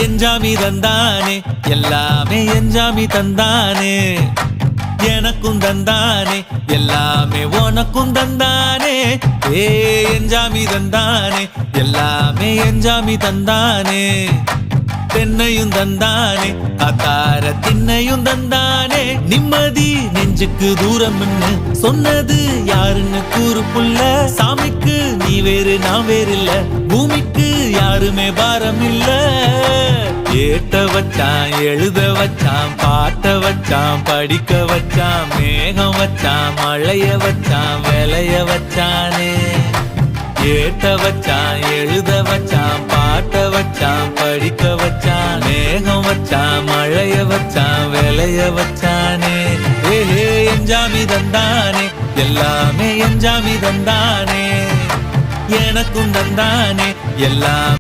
எஞ்சாமி தந்தானே எல்லாமே எஞ்சாமி தந்தானே எனக்கும் தந்தானே எல்லாமே உனக்கும் தந்தானே ஏ எஞ்சாமி தந்தானே எல்லாமே எஞ்சாமி தந்தானே தென்னையும் தந்தானே காத்தார திண்ணையும் தந்தானே நிம்மதி நெஞ்சுக்கு தூரம் சொன்னது யாருன்னு கூறு புள்ள சாமிக்கு நீ வேறு நான் வேறு இல்ல பூமிக்கு யாருமே பாரம் இல்ல ஏத்த வச்சான் எழுத வச்சான் பாட்ட வச்சான் படிக்க வச்சான் மேகம் வச்சான் மழைய வச்சான் விளைய வச்சானே ஏத்த வச்சான் எழுத வச்சான் பாட்ட வச்சான் படிக்க வச்சான் மேகம் வச்சான் மழைய வச்சான் விளைய வச்சானே ஏஹே எஞ்சாமி தந்தானே எல்லாமே எஞ்சாமி தந்தானே எனக்கும் தந்தானே எல்லாம்